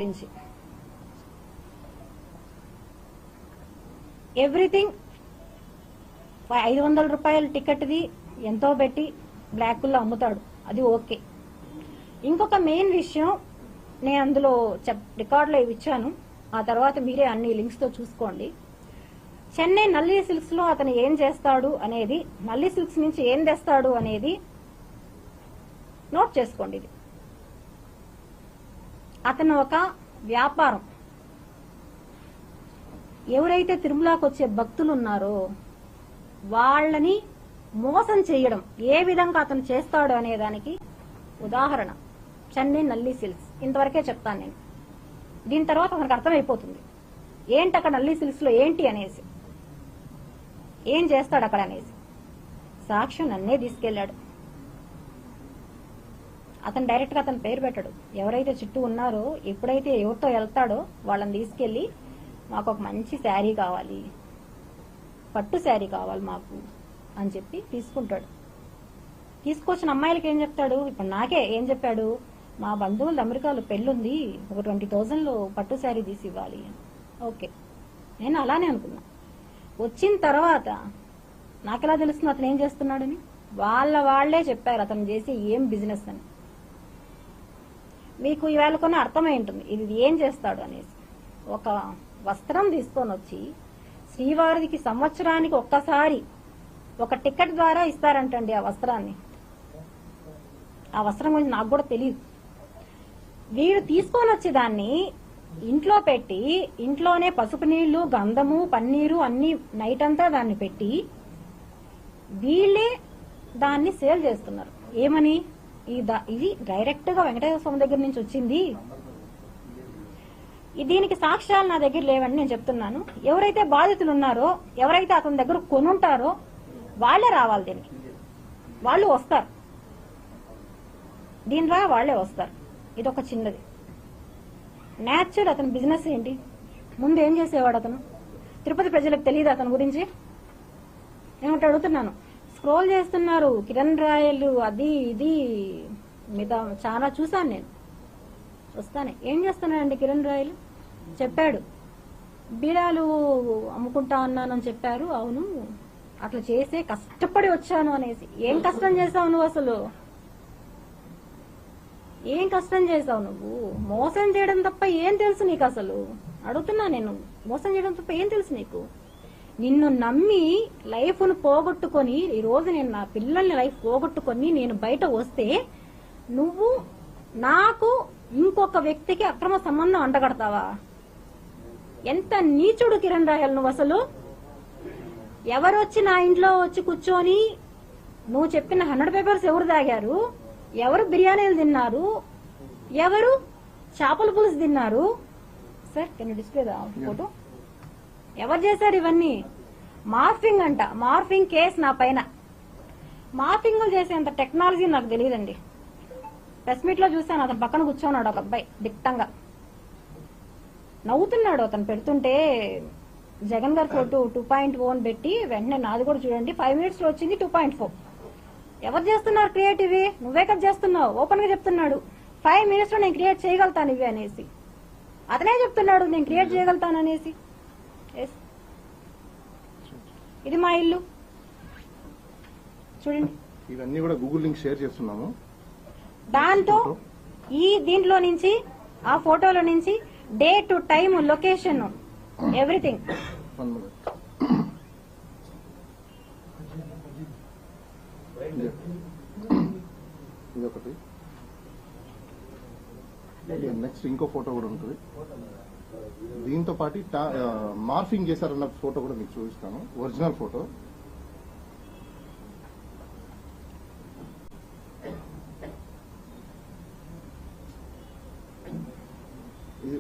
గురించి ఎవ్రీథింగ్ 500 రూపాయల టికెట్ది ఎంతో పెట్టి బ్లాక్లో అమ్ముతాడు, అది ఓకే. ఇంకొక మెయిన్ విషయం నేను అందులో రికార్డులో ఇచ్చాను, ఆ తర్వాత మీరే అన్ని లింక్స్తో చూసుకోండి. చెన్నై నల్లి సిల్క్స్ లో అతను ఏం చేస్తాడు అనేది, నల్లి సిల్క్స్ నుంచి ఏం తెస్తాడు అనేది నోట్ చేసుకోండి. ఇది అతను ఒక వ్యాపారం. ఎవరైతే తిరుమలకు వచ్చే భక్తులు ఉన్నారో వాళ్ళని మోసం చేయడం ఏ విధంగా అతను చేస్తాడు అనే దానికి ఉదాహరణ చెన్నై నల్లి సిల్క్స్. ఇంతవరకే చెప్తాను నేను. దీని తర్వాత అతనికి అర్థమైపోతుంది ఏంటి అక్కడ నల్లి సిల్క్స్ లో ఏంటి అనేసి, ఏం చేస్తాడు అక్కడ అనేసి. సాక్షి నన్నే తీసుకెళ్లాడు. అతను డైరెక్ట్ గా అతను పేరు పెట్టాడు. ఎవరైతే చుట్టూ ఉన్నారో, ఎప్పుడైతే ఎవరితో వెళ్తాడో వాళ్ళని తీసుకెళ్లి మాకు ఒక మంచి శారీ కావాలి, పట్టు శారీ కావాలి మాకు అని చెప్పి తీసుకుంటాడు. తీసుకొచ్చిన అమ్మాయిలకి ఏం చెప్తాడు, ఇప్పుడు నాకే ఏం చెప్పాడు, మా బంధువులు అమెరికాలో పెళ్ళుంది, ఒక 20,000లో పట్టు శారీ తీసి ఇవ్వాలి. ఓకే, నేను అలానే అనుకున్నా. వచ్చిన తర్వాత నాకెలా తెలుస్తుంది అతను ఏం చేస్తున్నాడని? వాళ్లే చెప్పారు అతను చేసి ఏం బిజినెస్ అని. మీకు ఇవాళ కొన్ని అర్థమై ఉంటుంది ఇది ఏం చేస్తాడు అనేసి. ఒక వస్త్రం తీసుకొని వచ్చి శ్రీవారికి సంవత్సరానికి ఒక్కసారి ఒక టికెట్ ద్వారా ఇస్తారంటండి ఆ వస్త్రాన్ని. ఆ వస్త్రం గురించి నాకు కూడా తెలియదు. వీడు తీసుకొని వచ్చి దాన్ని ఇంట్లో పెట్టి, ఇంట్లోనే పసుపు నీళ్లు, గంధము, పన్నీరు అన్ని నైట్ అంతా దాన్ని పెట్టి వీళ్ళే దాన్ని సేల్ చేస్తున్నారు. ఏమని? ఇది డైరెక్ట్ గా వెంకటేశ్వర స్వామి దగ్గర నుంచి వచ్చింది. దీనికి సాక్ష్యాలు నా దగ్గర లేవని నేను చెప్తున్నాను. ఎవరైతే బాధితులు ఉన్నారో, ఎవరైతే అతని దగ్గర కొనుంటారో వాళ్లే రావాలి. దీనికి వాళ్ళు వస్తారు, దీని ద్వారా వాళ్లే వస్తారు. ఇది ఒక చిన్నది. న్యాచురల్ అతని బిజినెస్ ఏంటి? ముందు ఏం చేసేవాడు అతను? తిరుపతి ప్రజలకు తెలియదు అతని గురించి? నేను అడుగుతున్నాను. స్క్రోల్ చేస్తున్నారు కిరణ్ రాయలు, అది ఇది మిగతా చాలా చూసాను నేను. వస్తానే ఏం చేస్తున్నాడండి కిరణ్ రాయలు? చెప్పాడు బీడాలు అమ్ముకుంటా అన్నానని చెప్పారు. అవును, అట్లా చేసే కష్టపడి వచ్చాను అనేసి. ఏం కష్టం చేసావు నువ్వు అసలు? ఏం కష్టం చేసావు నువ్వు? మోసం చేయడం తప్ప ఏం తెలుసు నీకు అసలు? అడుగుతున్నా నేను. మోసం చేయడం తప్ప ఏం తెలుసు నీకు? నిన్ను నమ్మి లైఫ్ ను పోగొట్టుకొని, ఈ రోజు నేను నా పిల్లల్ని లైఫ్ పోగొట్టుకొని నేను బయట వస్తే నువ్వు నాకు ఇంకొక వ్యక్తికి అక్రమ సంబంధం అంటగడతావా? ఎంత నీచుడు కిరణ్ రాయల్ నువ్వు అసలు! ఎవరొచ్చి నా ఇంట్లో వచ్చి కూర్చొని నువ్వు చెప్పిన 100 పేపర్స్ ఎవరు తాగారు, ఎవరు బిర్యానీలు తిన్నారు, ఎవరు చేపల పులుసు తిన్నారు? Sir can you display the photo? ఎవరు చేశారు ఇవన్నీ? మార్ఫింగ్ అంట. మార్ఫింగ్ కేసు నా పైన. మార్ఫింగ్ చేసేంత టెక్నాలజీ నాకు తెలియదండి. ప్రెస్ మీట్ లో చూసాను, అతను పక్కన కూర్చోన్నాడు ఒక అబ్బాయి దిట్టంగా నవ్వుతున్నాడు. అతను పెడుతుంటే జగన్ గారి ఫోటో 2.1 పెట్టి వెంటనే నాది కూడా చూడండి 5 minutes లో వచ్చింది 2.4. ఎవరు చేస్తున్నారు క్రియేటివ్? నువ్వే కదా చేస్తున్నావు. ఓపెన్ గా చెప్తున్నాడు 5 minutes లో నేను క్రియేట్ చేయగలుగుతాను ఇవి అనేసి. అతనే చెప్తున్నాడు నేను క్రియేట్ చేయగలుగుతాను అనేసి. ఇది మా ఇల్లు చూడండి. ఇవన్నీ కూడా గూగుల్ లింక్ షేర్ చేస్తున్నాము. దాంతో దీంట్లో నుంచి, ఆ ఫోటోలో నుంచి day to time, location, everything. ఇదొకటి. నెక్స్ట్ ఇంకో ఫోటో కూడా ఉంటుంది. దీంతో పాటు మార్ఫింగ్ చేశారన్న ఫోటో కూడా మీకు చూపిస్తాను. Original photo.